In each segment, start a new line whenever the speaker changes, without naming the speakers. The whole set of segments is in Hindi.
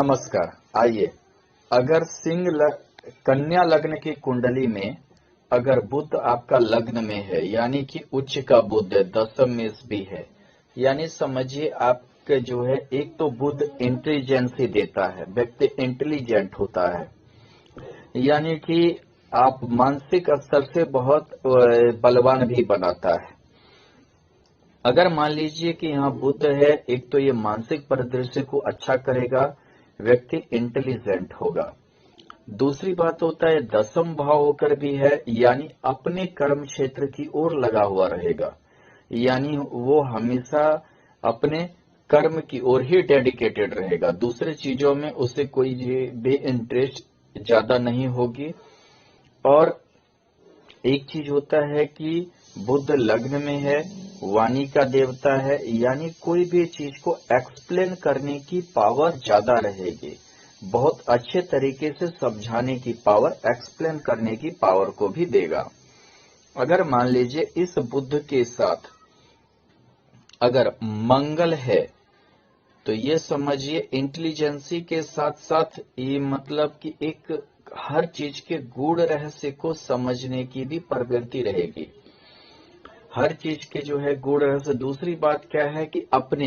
नमस्कार। आइए, अगर कन्या लग्न की कुंडली में अगर बुध आपका लग्न में है, यानी कि उच्च का बुध है, दशम में भी है, यानी समझिए आपके जो है, एक तो बुध इंटेलिजेंसी देता है, व्यक्ति इंटेलिजेंट होता है, यानी कि आप मानसिक स्तर से बहुत बलवान भी बनाता है। अगर मान लीजिए कि यहाँ बुध है, एक तो ये मानसिक परिदृश्य को अच्छा करेगा, व्यक्ति इंटेलिजेंट होगा। दूसरी बात होता है दसम भाव होकर भी है, यानी अपने कर्म क्षेत्र की ओर लगा हुआ रहेगा, यानी वो हमेशा अपने कर्म की ओर ही डेडिकेटेड रहेगा, दूसरे चीजों में उसे कोई भी इंटरेस्ट ज्यादा नहीं होगी। और एक चीज होता है कि बुध लग्न में है, वाणी का देवता है, यानी कोई भी चीज को एक्सप्लेन करने की पावर ज्यादा रहेगी, बहुत अच्छे तरीके से समझाने की पावर, एक्सप्लेन करने की पावर को भी देगा। अगर मान लीजिए इस बुध के साथ अगर मंगल है, तो ये समझिए इंटेलिजेंसी के साथ साथ ये मतलब कि एक हर चीज के गूढ़ रहस्य को समझने की भी प्रवृत्ति रहेगी, हर चीज के जो है गूढ़ रहस्य। दूसरी बात क्या है कि अपने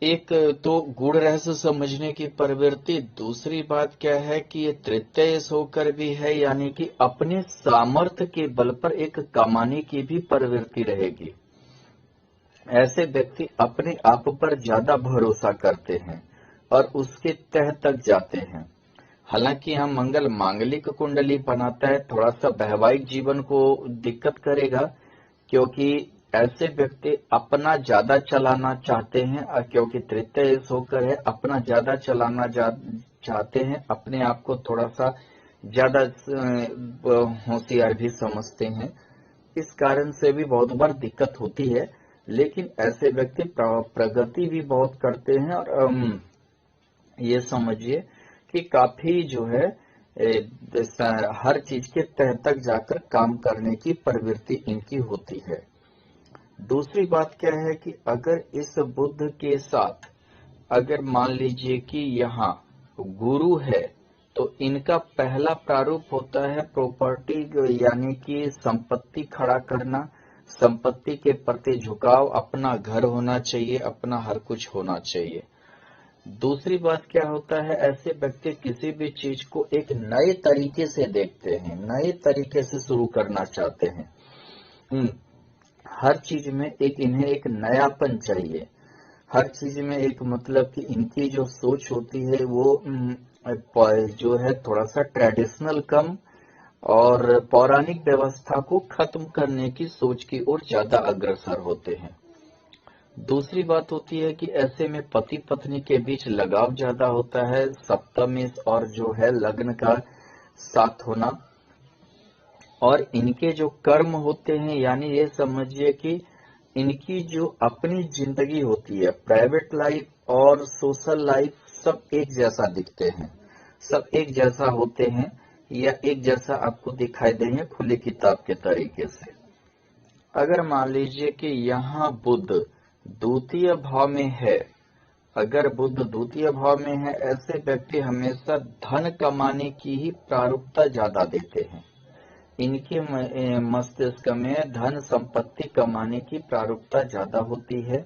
एक तो गूढ़ रहस्य समझने की प्रवृत्ति, दूसरी बात क्या है कि ये तृतीय होकर भी है, यानी कि अपने सामर्थ्य के बल पर एक कमाने की भी प्रवृत्ति रहेगी। ऐसे व्यक्ति अपने आप पर ज्यादा भरोसा करते हैं और उसके तह तक जाते हैं। हालांकि यहाँ मंगल मांगलिक कुंडली बनाता है, थोड़ा सा वैवाहिक जीवन को दिक्कत करेगा, क्योंकि ऐसे व्यक्ति अपना ज्यादा चलाना चाहते हैं, और क्योंकि तृतीय होकर है, अपना ज्यादा चलाना चाहते हैं, अपने आप को थोड़ा सा ज्यादा होशियार भी समझते हैं, इस कारण से भी बहुत बार दिक्कत होती है। लेकिन ऐसे व्यक्ति प्रगति भी बहुत करते हैं, और ये समझिए कि काफी जो है हर चीज के तह तक जाकर काम करने की प्रवृत्ति इनकी होती है। दूसरी बात क्या है कि अगर इस बुध के साथ अगर मान लीजिए कि यहाँ गुरु है, तो इनका पहला प्रारूप होता है प्रॉपर्टी, यानी कि संपत्ति खड़ा करना, संपत्ति के प्रति झुकाव, अपना घर होना चाहिए, अपना हर कुछ होना चाहिए। दूसरी बात क्या होता है, ऐसे व्यक्ति किसी भी चीज को एक नए तरीके से देखते हैं, नए तरीके से शुरू करना चाहते हैं। हर चीज में इन्हें एक नयापन चाहिए, हर चीज में एक मतलब कि इनकी जो सोच होती है वो जो है थोड़ा सा ट्रेडिशनल कम और पौराणिक व्यवस्था को खत्म करने की सोच की ओर ज्यादा अग्रसर होते हैं। दूसरी बात होती है कि ऐसे में पति पत्नी के बीच लगाव ज्यादा होता है, सप्तम और जो है लग्न का साथ होना, और इनके जो कर्म होते हैं, यानी ये समझिए कि इनकी जो अपनी जिंदगी होती है, प्राइवेट लाइफ और सोशल लाइफ, सब एक जैसा दिखते हैं, सब एक जैसा होते हैं, या एक जैसा आपको दिखाई देंगे खुली किताब के तरीके से। अगर मान लीजिए कि यहाँ बुध द्वितीय भाव में है, अगर बुध द्वितीय भाव में है, ऐसे व्यक्ति हमेशा धन कमाने की ही प्रारूपता ज्यादा देते हैं, इनके मस्तिष्क में धन संपत्ति कमाने की प्रारूपता ज्यादा होती है,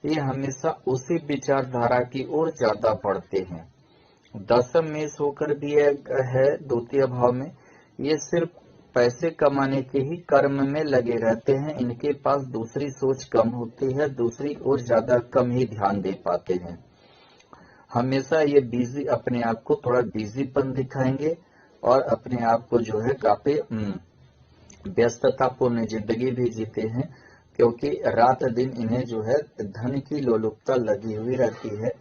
ये हमेशा उसी विचारधारा की ओर ज्यादा बढ़ते हैं। दसम में होकर भी है द्वितीय भाव में, ये सिर्फ पैसे कमाने के ही कर्म में लगे रहते हैं, इनके पास दूसरी सोच कम होती है, दूसरी ओर ज्यादा कम ही ध्यान दे पाते हैं। हमेशा ये बिजी, अपने आप को थोड़ा बिजीपन दिखाएंगे, और अपने आप को जो है काफी व्यस्ततापूर्ण जिंदगी भी जीते हैं, क्योंकि रात दिन इन्हें जो है धन की लोलुपता लगी हुई रहती है।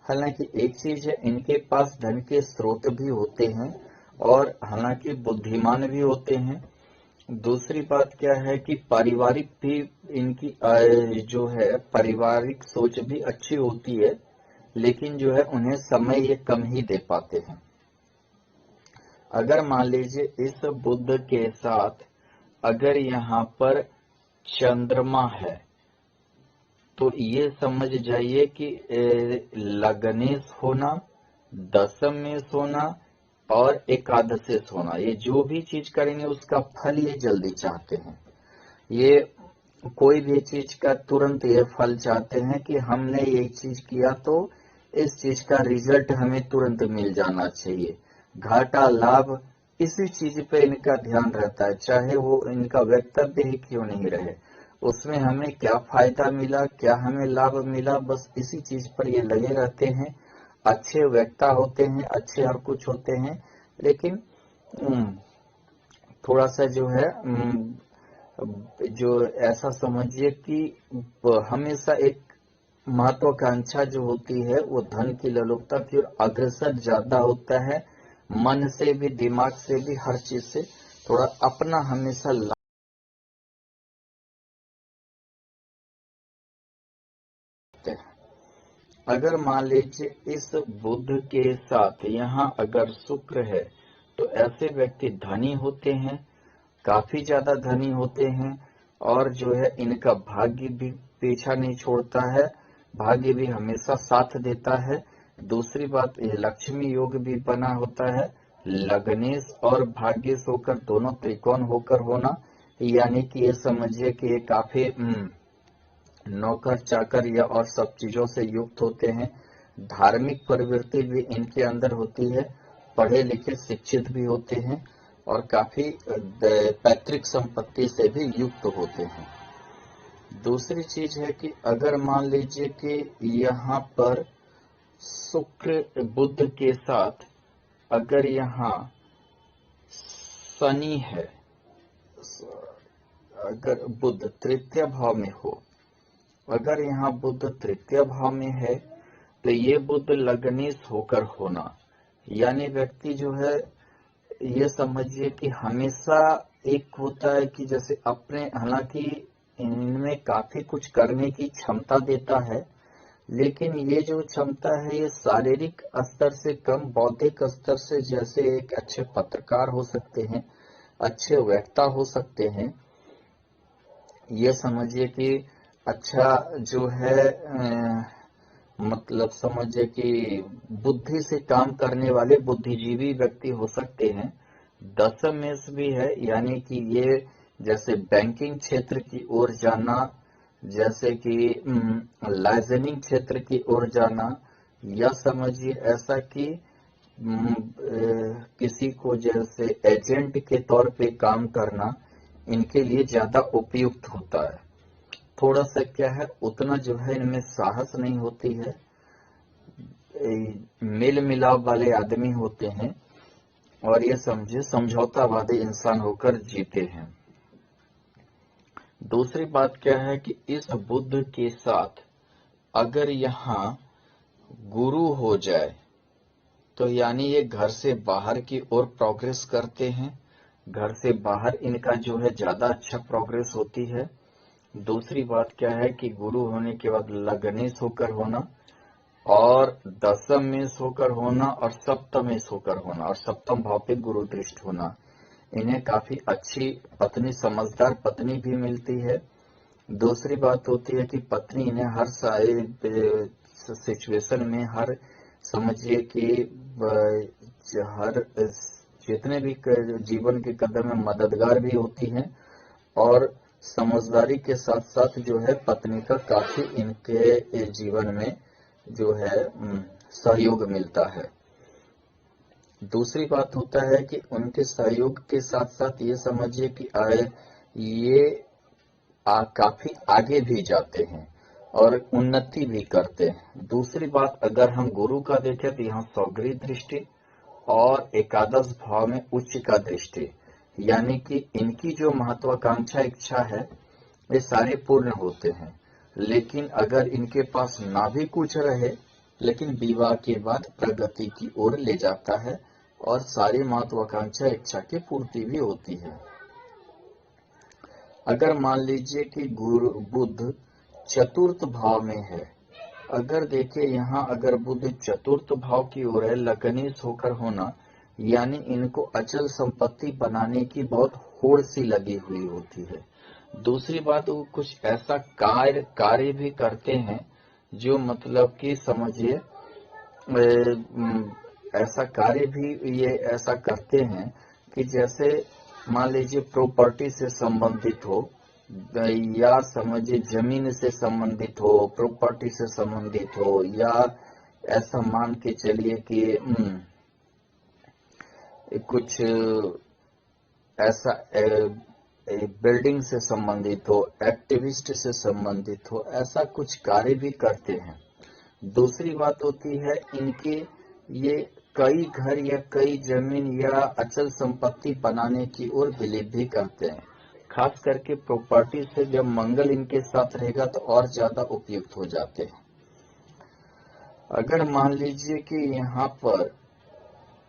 हालांकि एक चीज है, इनके पास धन के स्रोत भी होते हैं, और हालांकि बुद्धिमान भी होते हैं। दूसरी बात क्या है कि पारिवारिक भी इनकी जो है पारिवारिक सोच भी अच्छी होती है, लेकिन जो है उन्हें समय ये कम ही दे पाते हैं। अगर मान लीजिए इस बुध के साथ अगर यहाँ पर चंद्रमा है, तो ये समझ जाइए कि लग्नेश होना, दशमेश होना और एकादशेश होना, ये जो भी चीज करेंगे उसका फल ये जल्दी चाहते हैं। ये कोई भी चीज का तुरंत ये फल चाहते हैं कि हमने ये चीज किया तो इस चीज का रिजल्ट हमें तुरंत मिल जाना चाहिए। घाटा लाभ इसी चीज पे इनका ध्यान रहता है, चाहे वो इनका वक्तव्य ही क्यों नहीं रहे, उसमें हमें क्या फायदा मिला, क्या हमें लाभ मिला, बस इसी चीज पर ये लगे रहते हैं। अच्छे वक्ता होते हैं, अच्छे हर कुछ होते हैं, लेकिन थोड़ा सा जो है जो ऐसा समझिए कि हमेशा एक महत्वाकांक्षा जो होती है वो धन की लोलुपता की ओर अग्रसर ज्यादा होता है। मन से भी, दिमाग से भी, हर चीज से थोड़ा अपना हमेशा लाते हैं। अगर मान लीजिए इस बुध के साथ यहाँ अगर शुक्र है तो ऐसे व्यक्ति धनी होते हैं, काफी ज्यादा धनी होते हैं, और जो है इनका भाग्य भी पीछा नहीं छोड़ता है, भाग्य भी हमेशा साथ देता है। दूसरी बात, ये लक्ष्मी योग भी बना होता है, लग्नेश और भाग्येश होकर दोनों त्रिकोण होकर होना, यानी कि ये समझिए कि ये काफी नौकर चाकर या और सब चीजों से युक्त होते हैं। धार्मिक प्रवृत्ति भी इनके अंदर होती है, पढ़े लिखे शिक्षित भी होते हैं और काफी पैतृक संपत्ति से भी युक्त होते हैं। दूसरी चीज है कि अगर मान लीजिए कि यहाँ पर शुक्र बुध के साथ अगर यहाँ शनि है, अगर बुध तृतीय भाव में हो, अगर यहाँ बुध तृतीय भाव में है तो ये बुध लग्नेश होकर होना, यानी व्यक्ति जो है ये समझिए कि हमेशा एक होता है कि जैसे अपने, हालांकि इनमें काफी कुछ करने की क्षमता देता है, लेकिन ये जो क्षमता है ये शारीरिक स्तर से कम बौद्धिक स्तर से, जैसे एक अच्छे पत्रकार हो सकते हैं, अच्छे वक्ता हो सकते हैं, ये समझिए कि अच्छा जो है मतलब समझिए कि बुद्धि से काम करने वाले बुद्धिजीवी व्यक्ति हो सकते हैं। दशमेश भी है, यानी कि ये जैसे बैंकिंग क्षेत्र की ओर जाना, जैसे कि लाइजनिंग क्षेत्र की ओर जाना, या समझिए ऐसा कि किसी को जैसे एजेंट के तौर पे काम करना इनके लिए ज्यादा उपयुक्त होता है। थोड़ा सा क्या है, उतना जो है इनमें साहस नहीं होती है, मेल मिलाप वाले आदमी होते हैं और ये समझे समझौतावादी इंसान होकर जीते हैं। दूसरी बात क्या है कि इस बुध के साथ अगर यहाँ गुरु हो जाए तो यानी ये घर से बाहर की ओर प्रोग्रेस करते हैं, घर से बाहर इनका जो है ज्यादा अच्छा प्रोग्रेस होती है। दूसरी बात क्या है कि गुरु होने के बाद लग्नेश होकर होना और दशमेश होकर होना और सप्तमेश होकर होना और सप्तम भाव पे गुरु दृष्ट होना, इन्हें काफी अच्छी पत्नी, समझदार पत्नी भी मिलती है। दूसरी बात होती है कि पत्नी इन्हें हर सिचुएशन में, हर समझिए कि हर जितने भी जीवन के कदम में मददगार भी होती हैं और समझदारी के साथ साथ जो है पत्नी का काफी इनके जीवन में जो है सहयोग मिलता है। दूसरी बात होता है कि उनके सहयोग के साथ साथ ये समझिए कि ये काफी आगे भी जाते हैं और उन्नति भी करते हैं। दूसरी बात, अगर हम गुरु का देखें तो यहाँ सौगरी दृष्टि और एकादश भाव में उच्च का दृष्टि, यानी कि इनकी जो महत्वाकांक्षा इच्छा है ये सारे पूर्ण होते हैं। लेकिन अगर इनके पास ना भी कुछ रहे, लेकिन विवाह के बाद प्रगति की ओर ले जाता है और सारी महत्वाकांक्षा इच्छा की पूर्ति भी होती है। अगर मान लीजिए कि गुरु बुध चतुर्थ भाव में है, अगर देखिए यहाँ अगर बुध चतुर्थ भाव की ओर है, लग्नेश होकर होना, यानी इनको अचल संपत्ति बनाने की बहुत होड़ सी लगी हुई होती है। दूसरी बात, वो कुछ ऐसा कार्य भी करते हैं जो मतलब कि समझिए ऐसा कार्य भी ये ऐसा करते हैं कि जैसे मान लीजिए प्रॉपर्टी से संबंधित हो, या समझिए जमीन से संबंधित हो, प्रॉपर्टी से संबंधित हो, या ऐसा मान के चलिए कि कुछ ऐसा बिल्डिंग से संबंधित हो, एक्टिविस्ट से संबंधित हो, ऐसा कुछ कार्य भी करते हैं। दूसरी बात होती है इनके ये कई घर या कई जमीन या अचल संपत्ति बनाने की ओर बिलीव भी करते हैं। खास करके प्रॉपर्टी से जब मंगल इनके साथ रहेगा तो और ज्यादा उपयुक्त हो जाते हैं। अगर मान लीजिए कि यहाँ पर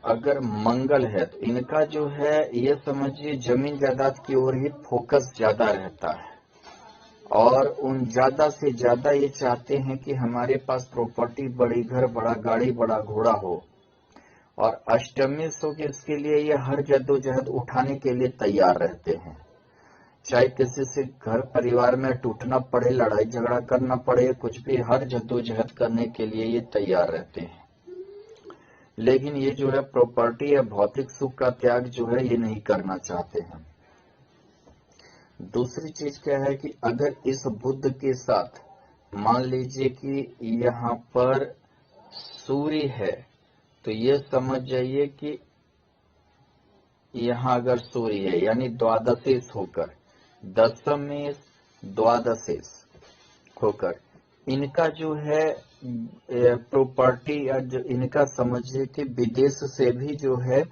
अगर मंगल है तो इनका जो है ये समझिए जमीन जायदाद की ओर ही फोकस ज्यादा रहता है, और उन ज्यादा से ज्यादा ये चाहते हैं कि हमारे पास प्रॉपर्टी, बड़ी घर, बड़ा गाड़ी, बड़ा घोड़ा हो। और अष्टमी सो के इसके लिए ये हर जद्दोजहद उठाने के लिए तैयार रहते हैं, चाहे किसी से घर परिवार में टूटना पड़े, लड़ाई झगड़ा करना पड़े, कुछ भी, हर जद्दोजहद करने के लिए ये तैयार रहते हैं। लेकिन ये जो है प्रॉपर्टी या भौतिक सुख का त्याग जो है ये नहीं करना चाहते हैं। दूसरी चीज क्या है कि अगर इस बुध के साथ मान लीजिए कि यहाँ पर सूर्य है, तो ये समझ जाइए कि यहाँ अगर सूर्य है यानी द्वादशेश होकर, दशमेश द्वादशेश होकर इनका जो है प्रॉपर्टी या जो इनका समझिए कि विदेश से भी जो है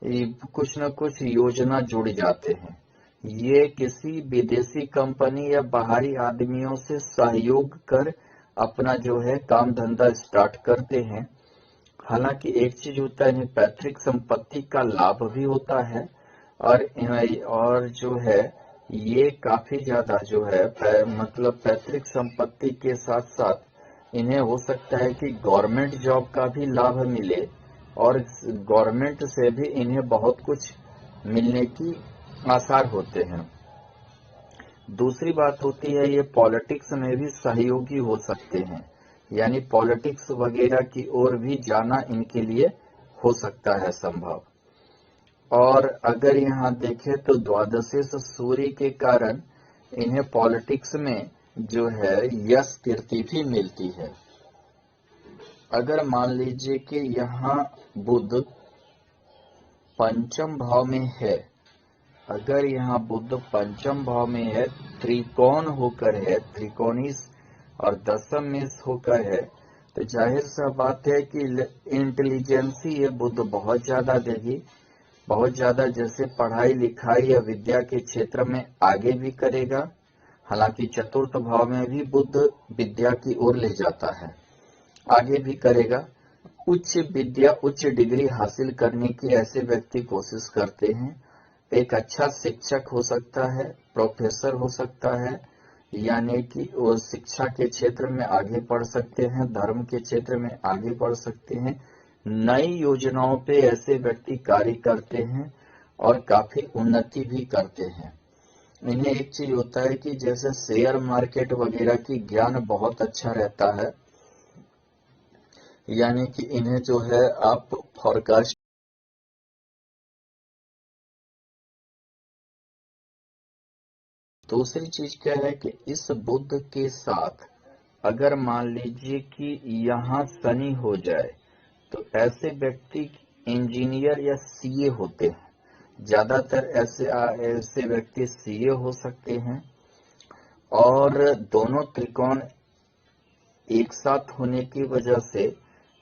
कुछ न कुछ योजना जुड़ जाते हैं। ये किसी विदेशी कंपनी या बाहरी आदमियों से सहयोग कर अपना जो है काम धंधा स्टार्ट करते हैं। हालांकि एक चीज होता है, इन्हें पैतृक संपत्ति का लाभ भी होता है, और जो है ये काफी ज्यादा जो है मतलब पैतृक संपत्ति के साथ साथ इन्हें हो सकता है कि गवर्नमेंट जॉब का भी लाभ मिले, और गवर्नमेंट से भी इन्हें बहुत कुछ मिलने की आसार होते हैं। दूसरी बात होती है ये पॉलिटिक्स में भी सहयोगी हो सकते हैं, यानी पॉलिटिक्स वगैरह की ओर भी जाना इनके लिए हो सकता है संभव। और अगर यहाँ देखें तो द्वादशेश सूर्य के कारण इन्हें पॉलिटिक्स में जो है यश कीर्ति भी मिलती है। अगर मान लीजिए कि यहाँ बुध पंचम भाव में है, अगर यहाँ बुध पंचम भाव में है, त्रिकोण होकर है, त्रिकोणी और दशम में होकर है, तो जाहिर सा बात है कि इंटेलिजेंसी ये बुध बहुत ज्यादा देगी, बहुत ज्यादा, जैसे पढ़ाई लिखाई या विद्या के क्षेत्र में आगे भी करेगा। हालांकि चतुर्थ भाव में भी बुध विद्या की ओर ले जाता है, आगे भी करेगा। उच्च विद्या, उच्च डिग्री हासिल करने की ऐसे व्यक्ति कोशिश करते हैं। एक अच्छा शिक्षक हो सकता है, प्रोफेसर हो सकता है, यानी कि वो शिक्षा के क्षेत्र में आगे बढ़ सकते हैं, धर्म के क्षेत्र में आगे बढ़ सकते हैं। नई योजनाओं पे ऐसे व्यक्ति कार्य करते हैं और काफी उन्नति भी करते हैं। इन्हें एक चीज होता है कि जैसे शेयर मार्केट वगैरह की ज्ञान बहुत अच्छा रहता है, यानी कि इन्हें जो है आप फॉरकास्ट। दूसरी चीज क्या है कि इस बुध के साथ अगर मान लीजिए कि यहाँ शनि हो जाए तो ऐसे व्यक्ति इंजीनियर या सीए होते हैं। ज्यादातर ऐसे व्यक्ति सीए हो सकते हैं, और दोनों त्रिकोण एक साथ होने की वजह से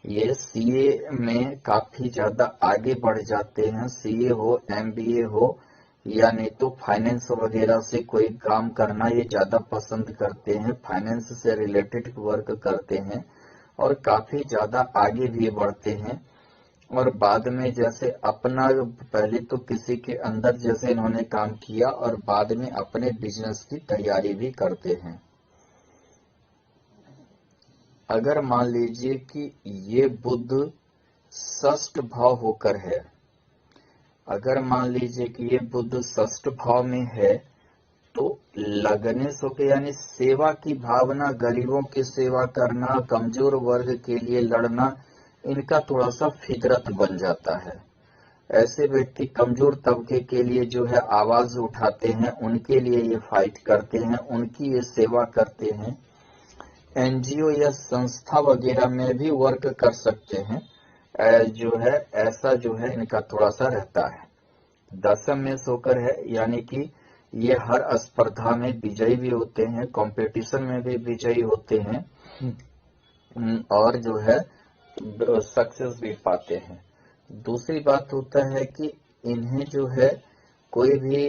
ये सीए में काफी ज्यादा आगे बढ़ जाते हैं। सीए हो, एमबीए हो, या नहीं तो फाइनेंस वगैरह से कोई काम करना ये ज्यादा पसंद करते हैं, फाइनेंस से रिलेटेड वर्क करते हैं और काफी ज्यादा आगे भी बढ़ते हैं। और बाद में जैसे अपना, पहले तो किसी के अंदर जैसे इन्होंने काम किया और बाद में अपने बिजनेस की तैयारी भी करते हैं। अगर मान लीजिए कि ये बुध षष्ठ भाव होकर है, अगर मान लीजिए कि ये बुध षष्ठ भाव में है तो लगने सुख यानी सेवा की भावना, गरीबों की सेवा करना, कमजोर वर्ग के लिए लड़ना, इनका थोड़ा सा फितरत बन जाता है। ऐसे व्यक्ति कमजोर तबके के लिए जो है आवाज उठाते हैं, उनके लिए ये फाइट करते हैं, उनकी ये सेवा करते हैं। एनजीओ या संस्था वगैरह में भी वर्क कर सकते हैं। जो है ऐसा जो है इनका थोड़ा सा रहता है। दशम में सोकर है यानी कि ये हर स्पर्धा में विजयी भी होते हैं, कंपटीशन में भी विजयी होते हैं, और जो है सक्सेस भी पाते हैं। दूसरी बात होता है कि इन्हें जो है कोई भी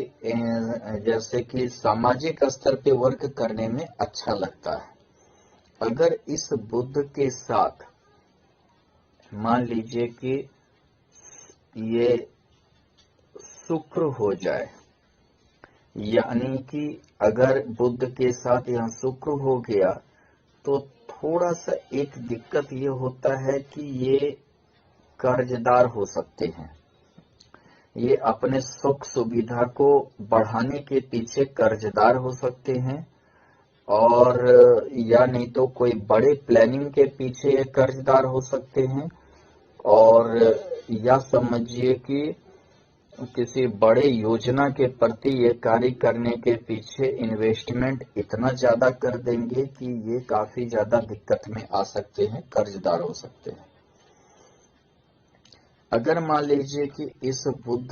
जैसे कि सामाजिक स्तर पे वर्क करने में अच्छा लगता है। अगर इस बुद्ध के साथ मान लीजिए कि ये शुक्र हो जाए, यानी कि अगर बुद्ध के साथ यहाँ शुक्र हो गया तो थोड़ा सा एक दिक्कत ये होता है कि ये कर्जदार हो सकते हैं। ये अपने सुख सुविधा को बढ़ाने के पीछे कर्जदार हो सकते हैं, और या नहीं तो कोई बड़े प्लानिंग के पीछे कर्जदार हो सकते हैं, और या समझिए कि किसी बड़े योजना के प्रति ये कार्य करने के पीछे इन्वेस्टमेंट इतना ज्यादा कर देंगे कि ये काफी ज्यादा दिक्कत में आ सकते हैं, कर्जदार हो सकते हैं। अगर मान लीजिए कि इस बुद्ध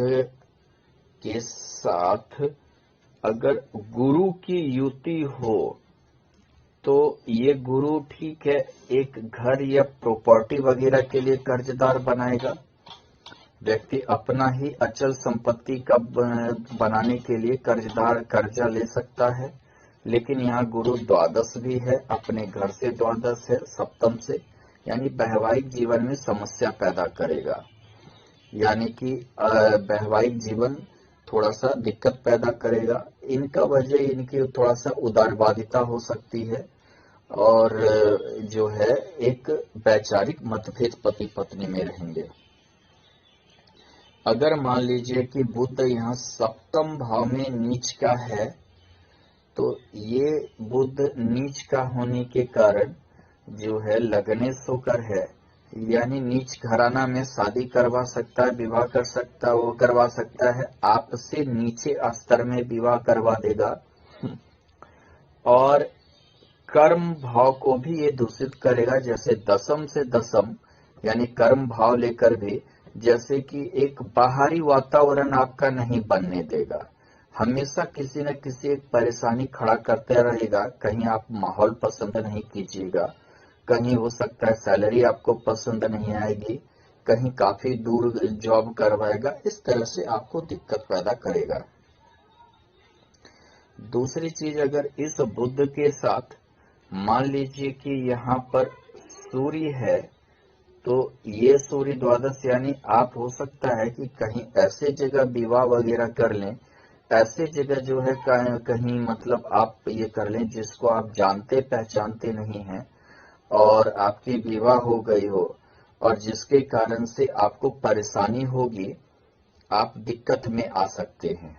के साथ अगर गुरु की युति हो तो ये गुरु ठीक है एक घर या प्रॉपर्टी वगैरह के लिए कर्जदार बनाएगा। व्यक्ति अपना ही अचल संपत्ति का बनाने के लिए कर्जा ले सकता है, लेकिन यहाँ गुरु द्वादश भी है, अपने घर से द्वादश है, सप्तम से, यानी वैवाहिक जीवन में समस्या पैदा करेगा। यानी कि वैवाहिक जीवन थोड़ा सा दिक्कत पैदा करेगा। इनका वजह इनकी थोड़ा सा उदारवादिता हो सकती है, और जो है एक वैचारिक मतभेद पति पत्नी में रहेंगे। अगर मान लीजिए कि बुध यहाँ सप्तम भाव में नीच का है, तो ये बुध नीच का होने के कारण जो है लगने सोकर है, यानी नीच घराना में शादी करवा सकता है, विवाह कर सकता है, वो करवा सकता है, आपसे नीचे स्तर में विवाह करवा देगा। और कर्म भाव को भी ये दूषित करेगा, जैसे दशम से दशम यानी कर्म भाव लेकर भी जैसे कि एक बाहरी वातावरण आपका नहीं बनने देगा, हमेशा किसी न किसी एक परेशानी खड़ा करते रहेगा। कहीं आप माहौल पसंद नहीं कीजिएगा, कहीं हो सकता है सैलरी आपको पसंद नहीं आएगी, कहीं काफी दूर जॉब करवाएगा, इस तरह से आपको दिक्कत पैदा करेगा। दूसरी चीज, अगर इस बुध के साथ मान लीजिए कि यहाँ पर सूर्य है, तो ये सूर्य द्वादश यानी आप हो सकता है कि कहीं ऐसे जगह विवाह वगैरह कर लें, ऐसे जगह जो है कहीं मतलब आप ये कर लें जिसको आप जानते पहचानते नहीं हैं, और आपकी विवाह हो गई हो, और जिसके कारण से आपको परेशानी होगी, आप दिक्कत में आ सकते हैं।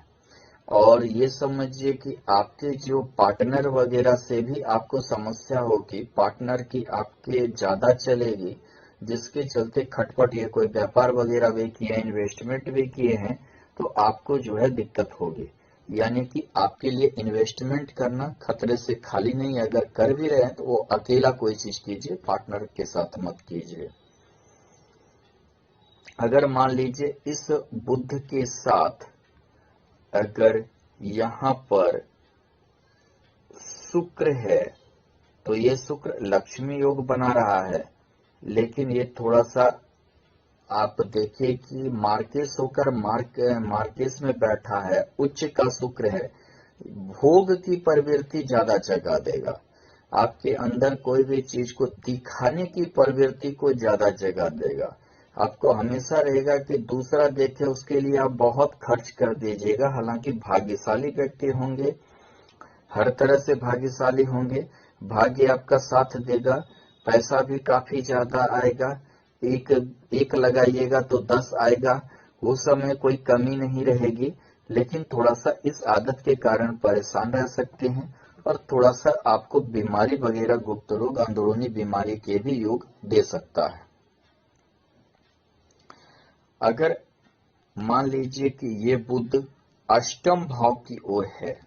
और ये समझिए कि आपके जो पार्टनर वगैरह से भी आपको समस्या होगी, पार्टनर की आपके ज्यादा चलेगी, जिसके चलते खटपट, ये कोई व्यापार वगैरह भी किए, इन्वेस्टमेंट भी किए हैं, तो आपको जो है दिक्कत होगी। यानी कि आपके लिए इन्वेस्टमेंट करना खतरे से खाली नहीं है। अगर कर भी रहे हैं तो वो अकेला कोई चीज कीजिए, पार्टनर के साथ मत कीजिए। अगर मान लीजिए इस बुध के साथ अगर यहाँ पर शुक्र है, तो ये शुक्र लक्ष्मी योग बना रहा है, लेकिन ये थोड़ा सा आप देखिए कि मार्केस होकर मार्केस में बैठा है, उच्च का शुक्र है, भोग की प्रवृत्ति ज्यादा जगा देगा। आपके अंदर कोई भी चीज को दिखाने की प्रवृत्ति को ज्यादा जगा देगा। आपको हमेशा रहेगा कि दूसरा देखे, उसके लिए आप बहुत खर्च कर दीजिएगा। हालांकि भाग्यशाली व्यक्ति होंगे, हर तरह से भाग्यशाली होंगे, भाग्य आपका साथ देगा, पैसा भी काफी ज्यादा आएगा, एक लगाइएगा तो 10 आएगा, उस समय कोई कमी नहीं रहेगी। लेकिन थोड़ा सा इस आदत के कारण परेशान रह सकते हैं और थोड़ा सा आपको बीमारी वगैरह, गुप्त रोग, अंदरूनी बीमारी के भी योग दे सकता है। अगर मान लीजिए कि ये बुध अष्टम भाव की ओर है,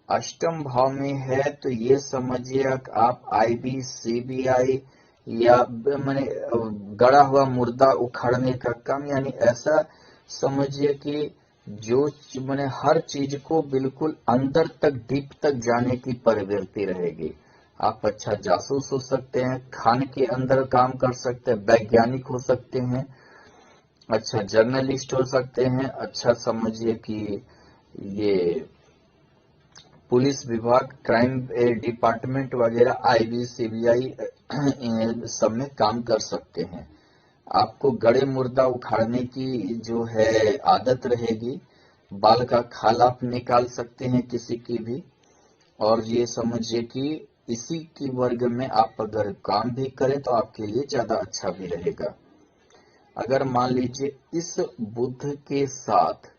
अष्टम भाव में है, तो ये समझिए आप आईबी, सीबीआई या माने गड़ा हुआ मुर्दा उखाड़ने का काम, यानी ऐसा समझिए कि जो माने हर चीज को बिल्कुल अंदर तक, डीप तक जाने की प्रवृत्ति रहेगी। आप अच्छा जासूस हो सकते हैं, खान के अंदर काम कर सकते हैं, वैज्ञानिक हो सकते हैं, अच्छा जर्नलिस्ट हो सकते हैं, अच्छा समझिए कि ये पुलिस विभाग, क्राइम डिपार्टमेंट वगैरह, आईबी, सीबीआई सब में काम कर सकते हैं। आपको गड़े मुर्दा उखाड़ने की जो है आदत रहेगी, बाल का खाल आप निकाल सकते हैं किसी की भी, और ये समझिए कि इसी की वर्ग में आप अगर काम भी करें तो आपके लिए ज्यादा अच्छा भी रहेगा। अगर मान लीजिए इस बुध के साथ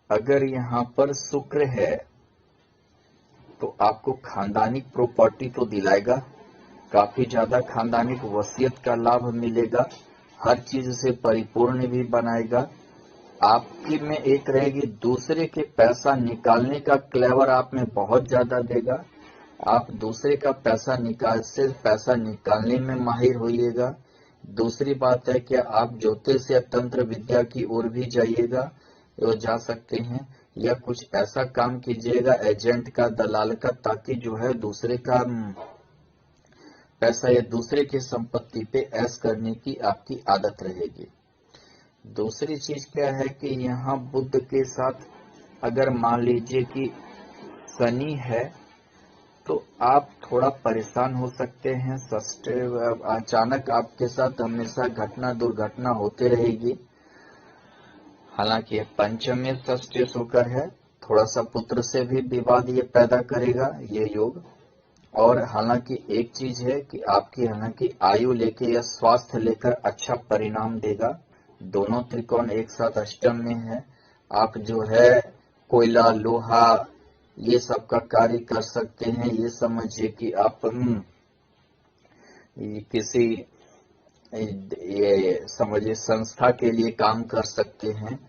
अगर यहाँ पर शुक्र है तो आपको खानदानी प्रॉपर्टी तो दिलाएगा, काफी ज्यादा खानदानी वसीयत का लाभ मिलेगा, हर चीज से परिपूर्ण भी बनाएगा। आपकी में एक रहेगी दूसरे के पैसा निकालने का क्लेवर आप में बहुत ज्यादा देगा, आप दूसरे का पैसा निकालने में माहिर होइएगा। दूसरी बात है कि आप ज्योतिष या तंत्र विद्या की ओर भी जाइएगा, वो जा सकते हैं, या कुछ ऐसा काम कीजिएगा एजेंट का, दलाल का, ताकि जो है दूसरे का पैसा या दूसरे की संपत्ति पे ऐश करने की आपकी आदत रहेगी। दूसरी चीज क्या है कि यहाँ बुध के साथ अगर मान लीजिए कि शनि है तो आप थोड़ा परेशान हो सकते हैं, अचानक आपके साथ हमेशा घटना दुर्घटना होते रहेगी। हालांकि ये पंचम में षष्ठी शुक्र है, थोड़ा सा पुत्र से भी विवाद ये पैदा करेगा ये योग। और हालांकि एक चीज है कि आपकी हालांकि आयु लेके या स्वास्थ्य लेकर अच्छा परिणाम देगा। दोनों त्रिकोण एक साथ अष्टम में है, आप जो है कोयला, लोहा, ये सब का कार्य कर सकते हैं। ये समझिए कि आप किसी ये समझिए संस्था के लिए काम कर सकते हैं।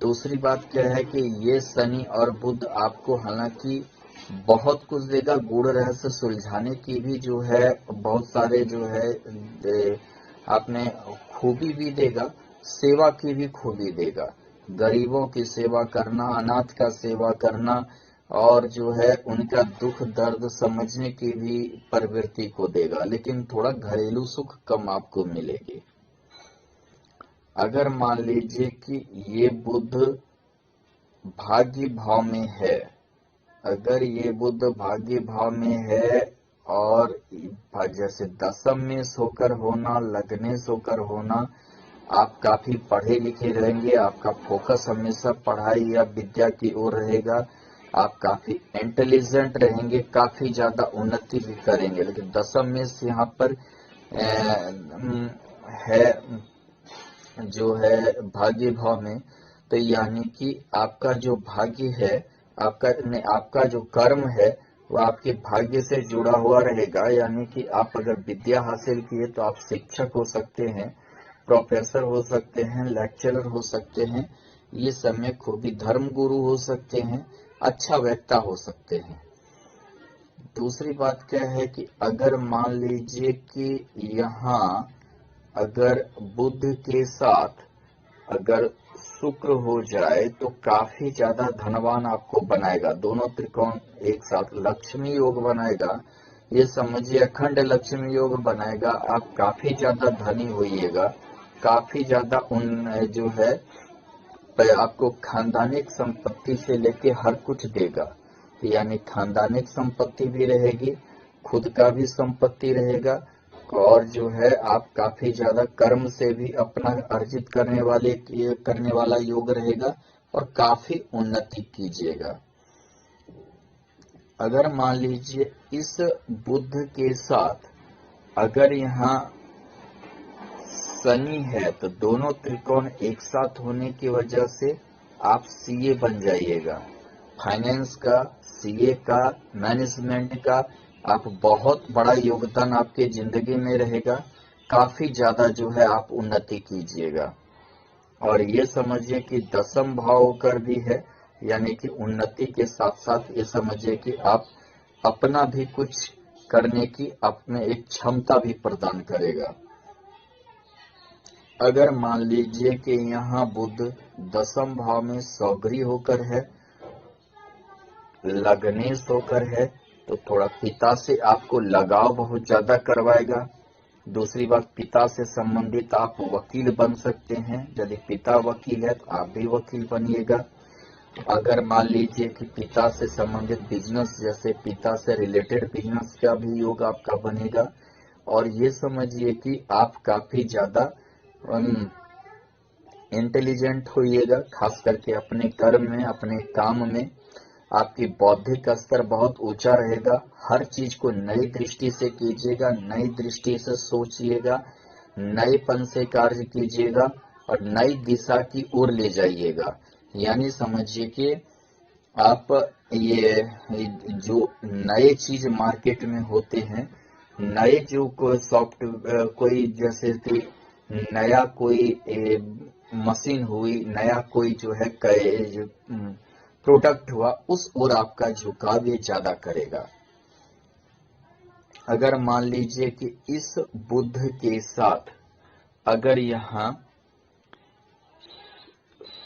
दूसरी बात क्या है कि ये शनि और बुध आपको हालांकि बहुत कुछ देगा, गूढ़ रहस्य सुलझाने की भी जो है बहुत सारे जो है आपने खूबी भी देगा, सेवा की भी खूबी देगा, गरीबों की सेवा करना, अनाथ का सेवा करना, और जो है उनका दुख दर्द समझने की भी प्रवृत्ति को देगा, लेकिन थोड़ा घरेलू सुख कम आपको मिलेगी। अगर मान लीजिए कि ये बुध भाग्य भाव में है, अगर ये बुध भाग्य भाव में है और जैसे दशम में सोकर होना, लग्ने सोकर होना, आप काफी पढ़े लिखे रहेंगे, आपका फोकस हमेशा पढ़ाई या विद्या की ओर रहेगा, आप काफी इंटेलिजेंट रहेंगे, काफी ज्यादा उन्नति भी करेंगे। लेकिन दशम में से यहाँ पर है जो है भाग्य भाव में, तो यानी कि आपका जो भाग्य है, आपका जो कर्म है वो आपके भाग्य से जुड़ा हुआ रहेगा। यानी कि आप अगर विद्या हासिल किए तो आप शिक्षक हो सकते हैं, प्रोफेसर हो सकते हैं, लेक्चरर हो सकते हैं, ये सब में खूबी धर्म गुरु हो सकते हैं, अच्छा वक्ता हो सकते हैं। दूसरी बात क्या है कि अगर मान लीजिए कि यहाँ अगर बुध के साथ अगर शुक्र हो जाए तो काफी ज्यादा धनवान आपको बनाएगा। दोनों त्रिकोण एक साथ लक्ष्मी योग बनाएगा, ये समझिए अखंड लक्ष्मी योग बनाएगा। आप काफी ज्यादा धनी होइएगा, काफी ज्यादा उन जो है आपको खानदानिक संपत्ति से लेके हर कुछ देगा, यानी खानदानिक संपत्ति भी रहेगी, खुद का भी संपत्ति रहेगा, और जो है आप काफी ज्यादा कर्म से भी अपना अर्जित करने वाला योग रहेगा और काफी उन्नति कीजिएगा। अगर मान लीजिए इस बुध के साथ अगर यहाँ शनि है तो दोनों त्रिकोण एक साथ होने की वजह से आप सीए बन जाइएगा। फाइनेंस का, सीए का, मैनेजमेंट का आप बहुत बड़ा योगदान आपके जिंदगी में रहेगा। काफी ज्यादा जो है आप उन्नति कीजिएगा। और ये समझिए कि दसम भाव होकर भी है, यानी कि उन्नति के साथ साथ ये समझिए कि आप अपना भी कुछ करने की अपने एक क्षमता भी प्रदान करेगा। अगर मान लीजिए कि यहाँ बुध दसम भाव में सौगरी होकर है, लग्नेश होकर है, तो थोड़ा पिता से आपको लगाव बहुत ज्यादा करवाएगा। दूसरी बात, पिता से संबंधित आप वकील बन सकते हैं। यदि पिता वकील है तो आप भी वकील बनिएगा। अगर मान लीजिए कि पिता से संबंधित बिजनेस, जैसे पिता से रिलेटेड बिजनेस का भी योग आपका बनेगा। और ये समझिए कि आप काफी ज्यादा इंटेलिजेंट होइएगा, खास करके अपने कर्म में, अपने काम में। आपकी बौद्धिक स्तर बहुत ऊंचा रहेगा। हर चीज को नई दृष्टि से कीजिएगा, नई दृष्टि से सोचिएगा, नएपन से कार्य कीजिएगा और नई दिशा की ओर ले जाइएगा। यानी समझिए कि आप ये जो नए चीज मार्केट में होते हैं, नए जो कोई जैसे कि नया कोई मशीन हुई, नया कोई जो है प्रोडक्ट हुआ, उस ओर आपका झुकाव ये ज्यादा करेगा। अगर मान लीजिए कि इस बुध के साथ अगर यहाँ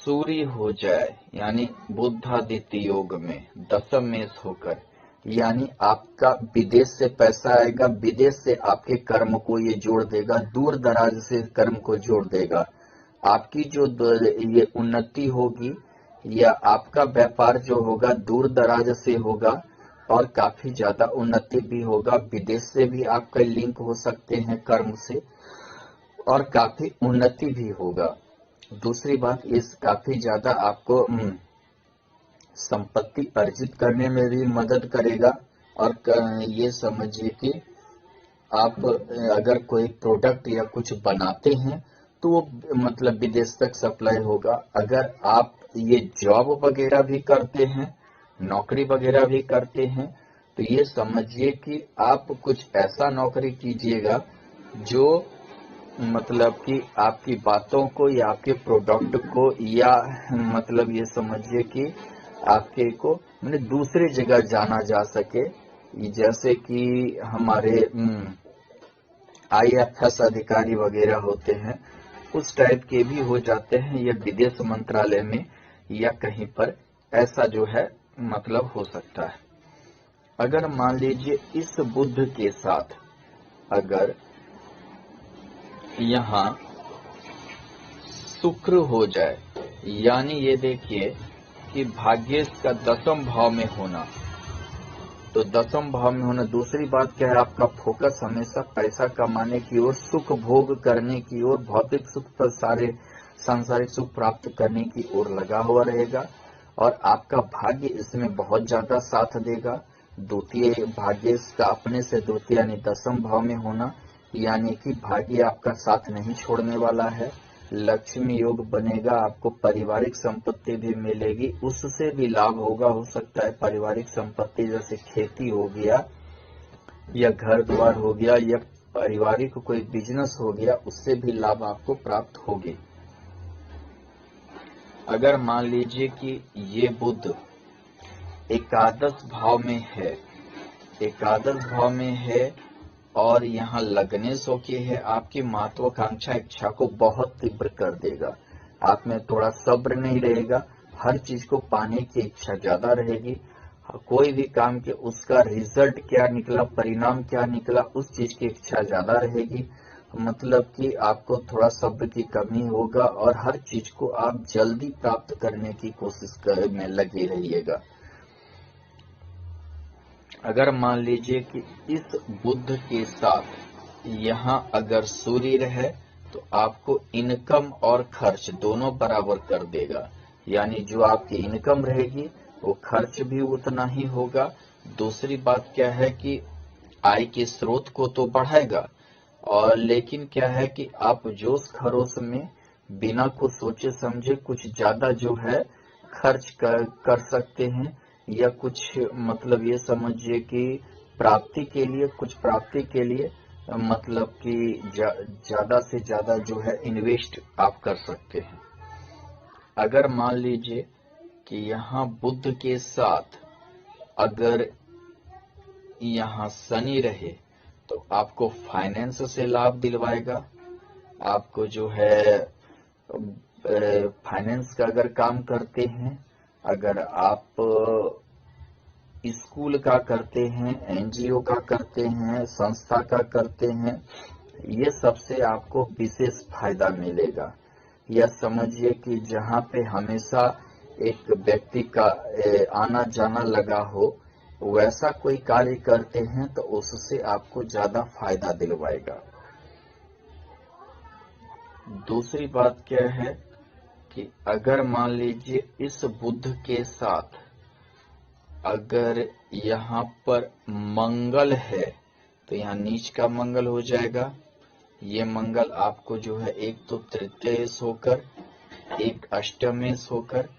सूर्य हो जाए, यानी बुधादित्य योग में दशम में होकर, यानी आपका विदेश से पैसा आएगा, विदेश से आपके कर्म को ये जोड़ देगा, दूर दराज से कर्म को जोड़ देगा। आपकी जो ये उन्नति होगी या आपका व्यापार जो होगा दूर दराज से होगा और काफी ज्यादा उन्नति भी होगा। विदेश से भी आपका लिंक हो सकते हैं कर्म से, और काफी उन्नति भी होगा। दूसरी बात, इस काफी ज्यादा आपको संपत्ति अर्जित करने में भी मदद करेगा। और ये समझिए कि आप अगर कोई प्रोडक्ट या कुछ बनाते हैं तो वो मतलब विदेश तक सप्लाई होगा। अगर आप ये जॉब वगैरह भी करते हैं, नौकरी वगैरह भी करते हैं, तो ये समझिए कि आप कुछ ऐसा नौकरी कीजिएगा जो मतलब कि आपकी बातों को या आपके प्रोडक्ट को, या मतलब ये समझिए कि आपके को मतलब दूसरे जगह जाना जा सके। जैसे कि हमारे IFS अधिकारी वगैरह होते हैं, उस टाइप के भी हो जाते हैं, या विदेश मंत्रालय में या कहीं पर ऐसा जो है मतलब हो सकता है। अगर मान लीजिए इस बुध के साथ अगर यहाँ शुक्र हो जाए, यानी ये देखिए कि भाग्य का दसम भाव में होना, तो दसम भाव में होना, दूसरी बात क्या है, आपका फोकस हमेशा पैसा कमाने की ओर, सुख भोग करने की ओर, भौतिक सुख पर सारे सांसारिक सुख प्राप्त करने की ओर लगा हुआ रहेगा। और आपका भाग्य इसमें बहुत ज्यादा साथ देगा। द्वितीय भाग्य का अपने से द्वितीय यानी दसम भाव में होना, यानी कि भाग्य आपका साथ नहीं छोड़ने वाला है। लक्ष्मी योग बनेगा, आपको पारिवारिक संपत्ति भी मिलेगी, उससे भी लाभ होगा। हो सकता है पारिवारिक संपत्ति जैसे खेती हो गया या घर द्वार हो गया या पारिवारिक कोई बिजनेस हो गया, उससे भी लाभ आपको प्राप्त होगी। अगर मान लीजिए कि ये बुध एकादश भाव में है, एकादश भाव में है और यहाँ लग्नेश होके है, आपकी महत्वाकांक्षा इच्छा को बहुत तीव्र कर देगा। आप में थोड़ा सब्र नहीं रहेगा, हर चीज को पाने की इच्छा ज्यादा रहेगी। कोई भी काम के उसका रिजल्ट क्या निकला, परिणाम क्या निकला, उस चीज की इच्छा ज्यादा रहेगी। मतलब कि आपको थोड़ा सब्र की कमी होगा और हर चीज को आप जल्दी प्राप्त करने की कोशिश में लगे रहिएगा। अगर मान लीजिए कि इस बुध के साथ यहाँ अगर सूर्य है तो आपको इनकम और खर्च दोनों बराबर कर देगा। यानी जो आपकी इनकम रहेगी वो खर्च भी उतना ही होगा। दूसरी बात क्या है कि आय के स्रोत को तो बढ़ाएगा, और लेकिन क्या है कि आप जोश खरोश में बिना कुछ सोचे समझे कुछ ज्यादा जो है खर्च कर सकते हैं, या कुछ मतलब ये समझिए कि प्राप्ति के लिए, कुछ प्राप्ति के लिए मतलब कि ज्यादा से ज्यादा जो है इन्वेस्ट आप कर सकते हैं। अगर मान लीजिए कि यहाँ बुध के साथ अगर यहाँ शनि रहे तो आपको फाइनेंस से लाभ दिलवाएगा। आपको जो है फाइनेंस का अगर काम करते हैं, अगर आप स्कूल का करते हैं, एनजीओ का करते हैं, संस्था का करते हैं, ये सबसे आपको विशेष फायदा मिलेगा। या समझिए कि जहाँ पे हमेशा एक व्यक्ति का आना जाना लगा हो, वैसा कोई कार्य करते हैं तो उससे आपको ज्यादा फायदा दिलवाएगा। दूसरी बात क्या है कि अगर मान लीजिए इस बुध के साथ अगर यहाँ पर मंगल है तो यहाँ नीच का मंगल हो जाएगा। ये मंगल आपको जो है एक तो तृतीयेश होकर, एक अष्टमेश होकर,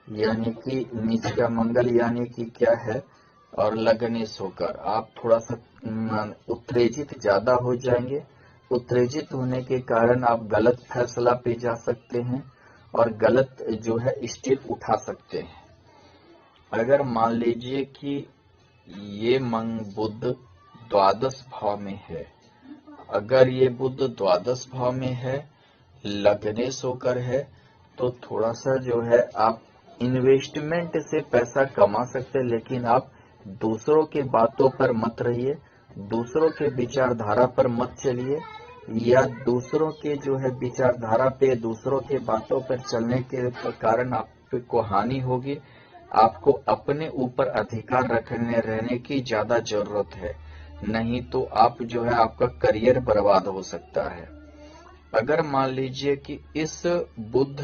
यानी कि नीच का मंगल यानी कि क्या है, और लग्नेश होकर आप थोड़ा सा उत्तेजित ज्यादा हो जाएंगे। उत्तेजित होने के कारण आप गलत फैसला पे जा सकते हैं और गलत जो है स्टेप उठा सकते हैं। अगर मान लीजिए कि ये बुध द्वादश भाव में है, अगर ये बुध द्वादश भाव में है, लग्नेश होकर है, तो थोड़ा सा जो है आप इन्वेस्टमेंट से पैसा कमा सकते हैं, लेकिन आप दूसरों के बातों पर मत रहिए, दूसरों के विचारधारा पर मत चलिए, या दूसरों के जो है विचारधारा पे, दूसरों के बातों पर चलने के कारण आपको हानि होगी। आपको अपने ऊपर अधिकार रहने की ज्यादा जरूरत है, नहीं तो आप जो है आपका करियर बर्बाद हो सकता है। अगर मान लीजिए कि इस बुध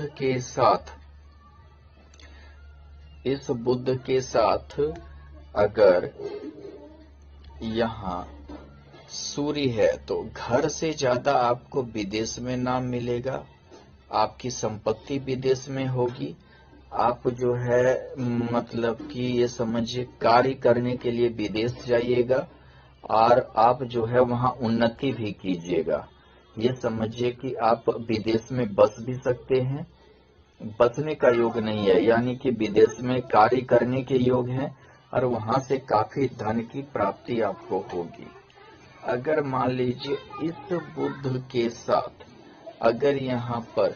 के साथ अगर यहाँ सूर्य है तो घर से ज्यादा आपको विदेश में नाम मिलेगा, आपकी संपत्ति विदेश में होगी। आप जो है मतलब कि ये समझिए कार्य करने के लिए विदेश जाइएगा और आप जो है वहां उन्नति भी कीजिएगा। ये समझिए कि आप विदेश में बस भी सकते हैं, बसने का योग नहीं है, यानी कि विदेश में कार्य करने के योग है और वहां से काफी धन की प्राप्ति आपको होगी। अगर मान लीजिए इस बुध के साथ अगर यहाँ पर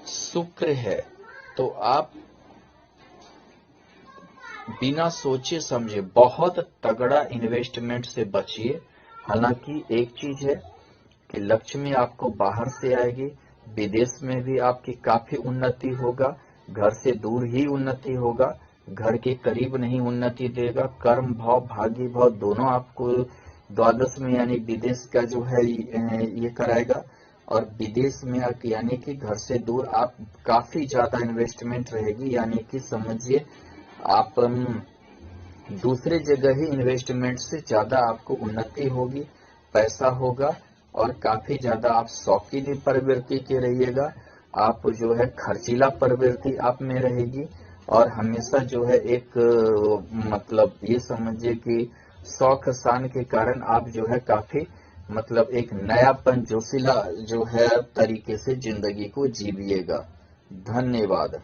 शुक्र है तो आप बिना सोचे समझे बहुत तगड़ा इन्वेस्टमेंट से बचिए। हालांकि एक चीज है कि लक्ष्मी आपको बाहर से आएगी, विदेश में भी आपकी काफी उन्नति होगा, घर से दूर ही उन्नति होगा, घर के करीब नहीं उन्नति देगा। कर्म भाव, भाग्य भाव दोनों आपको द्वादश में यानी विदेश का जो है ये कराएगा। और विदेश में यानी कि घर से दूर आप काफी ज्यादा इन्वेस्टमेंट रहेगी, यानी कि समझिए आप दूसरे जगह ही इन्वेस्टमेंट से ज्यादा आपको उन्नति होगी, पैसा होगा और काफी ज्यादा आप शौकीन प्रवृत्ति के रहिएगा। आप जो है खर्चीला प्रवृत्ति आप में रहेगी और हमेशा जो है एक मतलब ये समझिए कि शौक शान के कारण आप जो है काफी मतलब एक नयापन जोशीला जो है तरीके से जिंदगी को जीविएगा। धन्यवाद।